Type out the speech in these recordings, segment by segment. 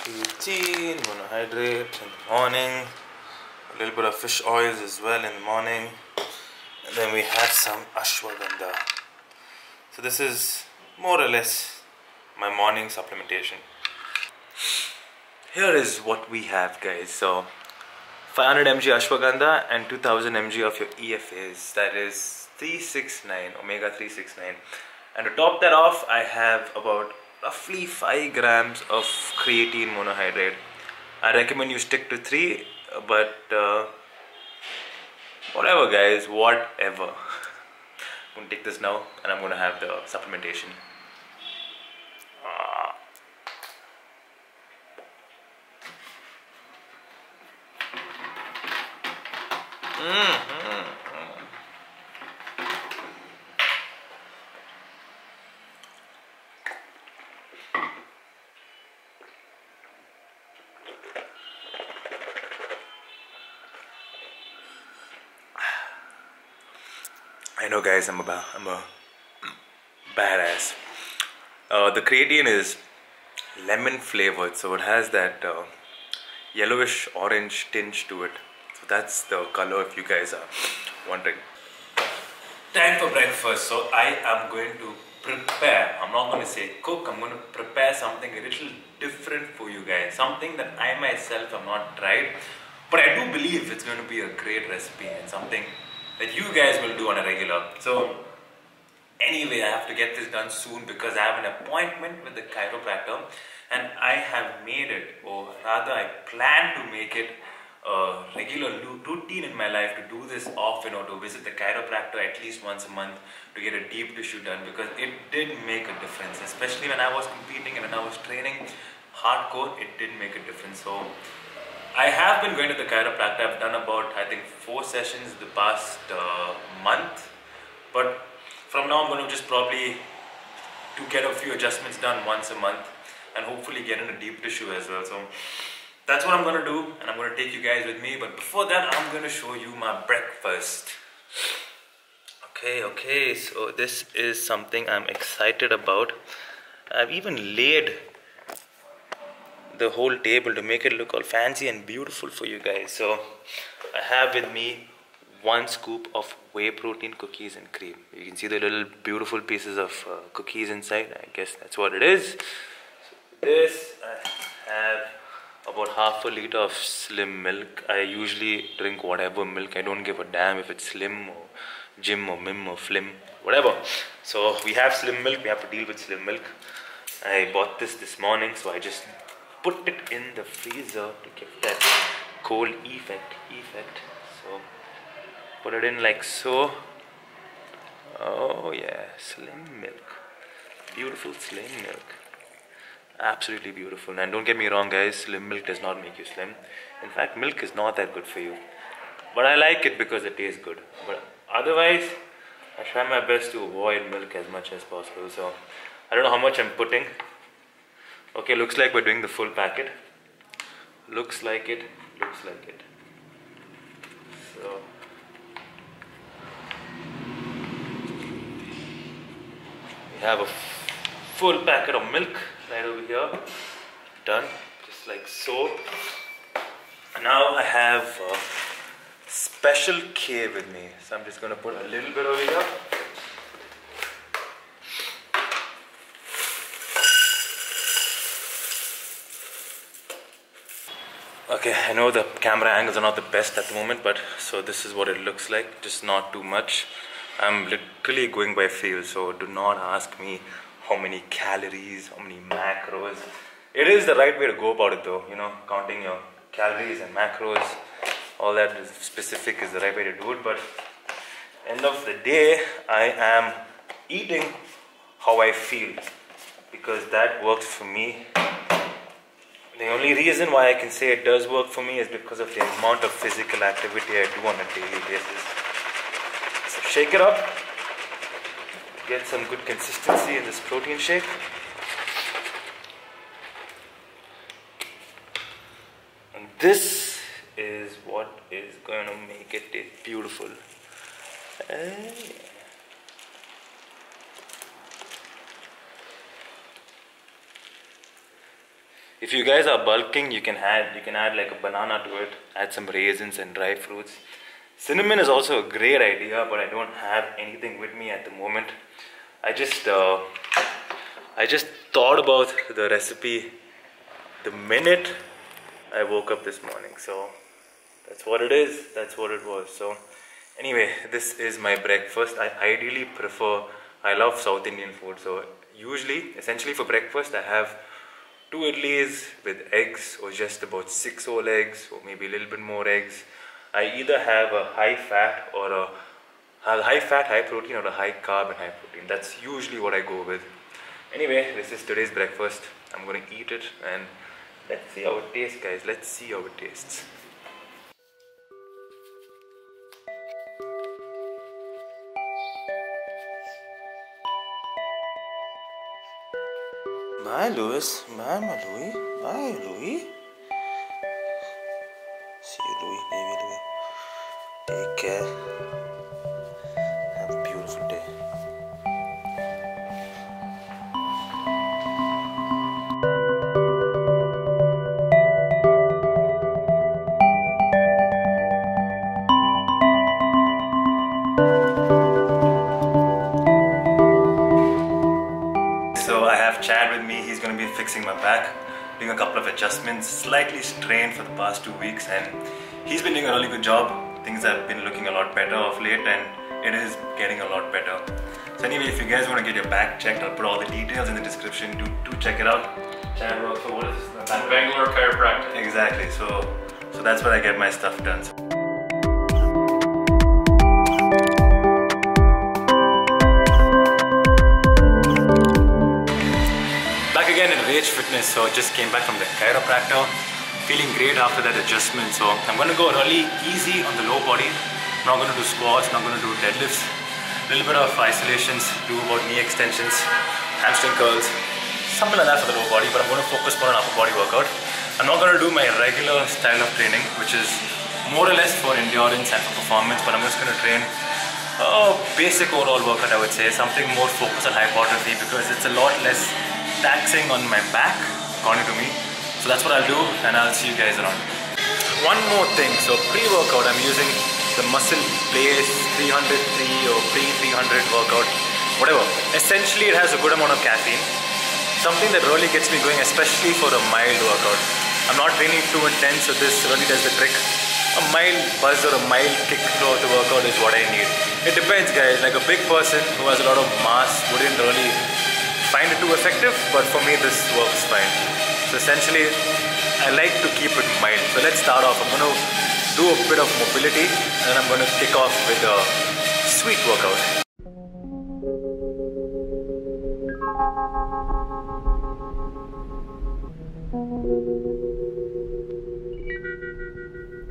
Creatine, monohydrate in the morning, a little bit of fish oils as well in the morning, and then we have some ashwagandha. So this is more or less my morning supplementation. Here is what we have, guys. So 500 mg ashwagandha and 2000 mg of your EFAs, that is 369, omega 369. And to top that off, I have about roughly 5 grams of creatine monohydrate. I recommend you stick to 3, but whatever, guys, whatever. I'm going to take this now and I'm going to have the supplementation. I know, guys, I'm a badass. The creatine is lemon flavored, so it has that yellowish orange tinge to it. So that's the color, if you guys are wondering. Time for breakfast. So I am going to prepare, I'm not going to say cook, I'm going to prepare something a little different for you guys. Something that I myself have not tried, but I do believe it's going to be a great recipe and something that you guys will do on a regular. So anyway, I have to get this done soon because I have an appointment with the chiropractor, and I have made it, or rather I plan to make it a regular routine in my life to do this often, or to visit the chiropractor at least once a month to get a deep tissue done, because it did make a difference, especially when I was competing and when I was training hardcore. It did make a difference. So I have been going to the chiropractor. I've done about, I think, 4 sessions the past month, but from now I'm going to just probably to get a few adjustments done once a month and hopefully get in a deep tissue as well. So that's what I'm going to do, and I'm going to take you guys with me. But before that, I'm going to show you my breakfast. Okay, so this is something I'm excited about. I've even laid the whole table to make it look all fancy and beautiful for you guys. So I have with me 1 scoop of whey protein cookies and cream. You can see the little beautiful pieces of cookies inside. I guess that's what it is. So this, I have about half a liter of slim milk. I usually drink whatever milk. I don't give a damn if it's slim or Jim or Mim or Flim, whatever. So we have slim milk. We have to deal with slim milk. I bought this morning, so I just put it in the freezer to give that cold effect. So put it in like so. Oh yeah, slim milk, beautiful slim milk, absolutely beautiful. And don't get me wrong, guys, slim milk does not make you slim. In fact, milk is not that good for you, but I like it because it tastes good. But otherwise, I try my best to avoid milk as much as possible. So I don't know how much I'm putting. Okay, looks like we're doing the full packet. Looks like it. So we have a full packet of milk right over here. Done, just like so. Now I have a special K with me. So I'm just going to put a little bit over here. Okay, I know the camera angles are not the best at the moment, but so this is what it looks like, just not too much. I'm literally going by feel, so do not ask me how many calories, how many macros. It is the right way to go about it though, you know, counting your calories and macros, all that is specific is the right way to do it. But end of the day, I am eating how I feel, because that works for me. The only reason why I can say it does work for me is because of the amount of physical activity I do on a daily basis. So shake it up, get some good consistency in this protein shake. And this is what is going to make it taste beautiful. If you guys are bulking, you can add like a banana to it, add some raisins and dry fruits. Cinnamon is also a great idea, but I don't have anything with me at the moment. I just thought about the recipe the minute I woke up this morning, so that's what it is, that's what it was. So anyway, this is my breakfast. I love South Indian food, so essentially for breakfast I have 2 idlis with eggs, or just about 6 whole eggs, or maybe a little bit more eggs. I either have a high fat, high protein, or a high carb and high protein. That's usually what I go with. Anyway, this is today's breakfast. I'm gonna eat it and let's see how it tastes, guys. Let's see how it tastes. Bye, Louis. Bye, my Louis. Bye, Louis. See you, Louis, baby Louis. Take care. Have a beautiful day. So I have Chad with me. He's going to be fixing my back, doing a couple of adjustments, slightly strained for the past 2 weeks, and he's been doing a really good job. Things have been looking a lot better of late, and it is getting a lot better. So anyway, if you guys want to get your back checked, I'll put all the details in the description. Do check it out. Chad works for, what is this? Bangalore Chiropractic. Exactly. So that's where I get my stuff done. Back again in Rage Fitness. So just came back from the chiropractor. Feeling great after that adjustment. So I'm going to go really easy on the low body. I'm not going to do squats, not going to do deadlifts. A little bit of isolations, do about knee extensions, hamstring curls, something like that for the low body, but I'm going to focus more on upper body workout. I'm not going to do my regular style of training, which is more or less for endurance and for performance, but I'm just going to train a basic overall workout, I would say, something more focused on hypertrophy, because it's a lot less taxing on my back, according to me. So that's what I'll do, and I'll see you guys around. One more thing, so pre-workout I'm using the Muscle Blaze 303 or pre-300 workout, whatever. Essentially it has a good amount of caffeine, something that really gets me going, especially for a mild workout. I'm not training too intense, so this really does the trick. A mild buzz or a mild kick throughout the workout is what I need. It depends, guys. Like a big person who has a lot of mass wouldn't really find it too effective, but for me this works fine. So essentially I like to keep it mild. So let's start off. I'm going to do a bit of mobility, and then I'm going to kick off with a sweet workout.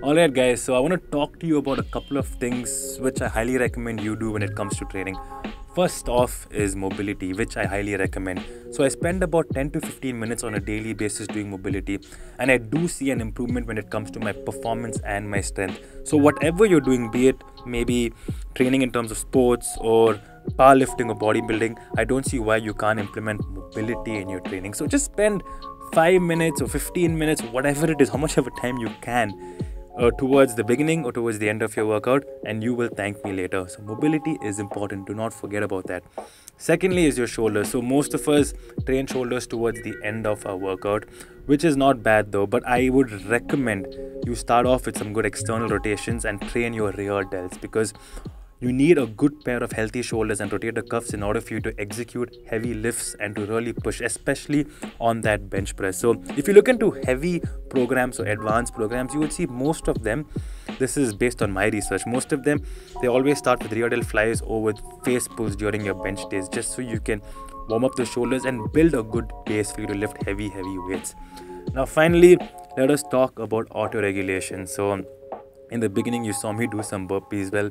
Alright guys, so I want to talk to you about a couple of things which I highly recommend you do when it comes to training. First off is mobility, which I highly recommend. So I spend about 10 to 15 minutes on a daily basis doing mobility, and I do see an improvement when it comes to my performance and my strength. So whatever you're doing, be it maybe training in terms of sports or powerlifting or bodybuilding, I don't see why you can't implement mobility in your training. So just spend 5 minutes or 15 minutes, whatever it is, how much of a time you can, towards the beginning or towards the end of your workout, and you will thank me later. So mobility is important. Do not forget about that. Secondly is your shoulders. So most of us train shoulders towards the end of our workout, which is not bad though, but I would recommend you start off with some good external rotations and train your rear delts, because you need a good pair of healthy shoulders and rotator cuffs in order for you to execute heavy lifts and to really push, especially on that bench press. So if you look into heavy programs or advanced programs, you would see most of them, this is based on my research, most of them, they always start with rear delt flies or with face pulls during your bench days, just so you can warm up the shoulders and build a good base for you to lift heavy weights. Now finally, let us talk about auto-regulation. So in the beginning you saw me do some burpees. Well,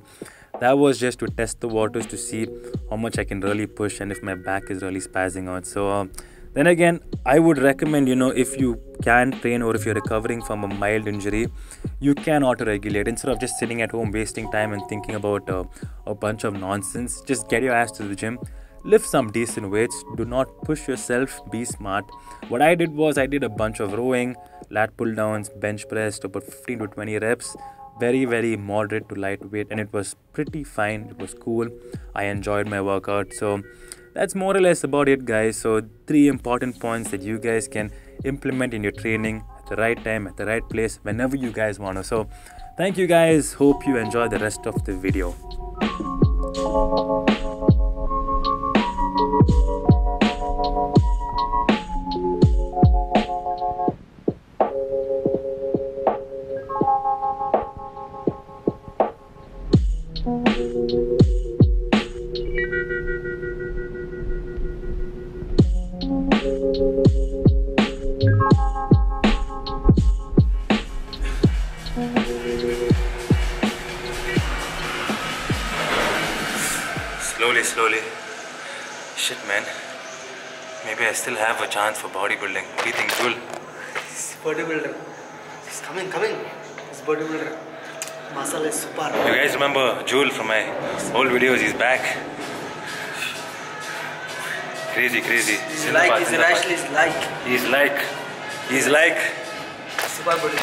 that was just to test the waters to see how much I can really push and if my back is really spazzing out. So then again, I would recommend, if you can train or if you're recovering from a mild injury, you can auto-regulate. Instead of just sitting at home wasting time and thinking about a bunch of nonsense, just get your ass to the gym, lift some decent weights. Do not push yourself, be smart. What I did was I did a bunch of rowing, lat pull downs, bench press to about 15 to 20 reps. Very moderate to lightweight, and it was pretty fine. It was cool. I enjoyed my workout. So that's more or less about it, guys. So 3 important points that you guys can implement in your training at the right time, at the right place, whenever you guys want to. So thank you guys. Hope you enjoy the rest of the video. Slowly. Shit, man. Maybe I still have a chance for bodybuilding. What do you think, Jul? He's bodybuilder. He's coming. He's bodybuilder. Muscle is super. You guys remember Jul from my old videos? He's back. Crazy. He's like. Super body.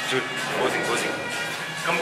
Jul, posing. Come.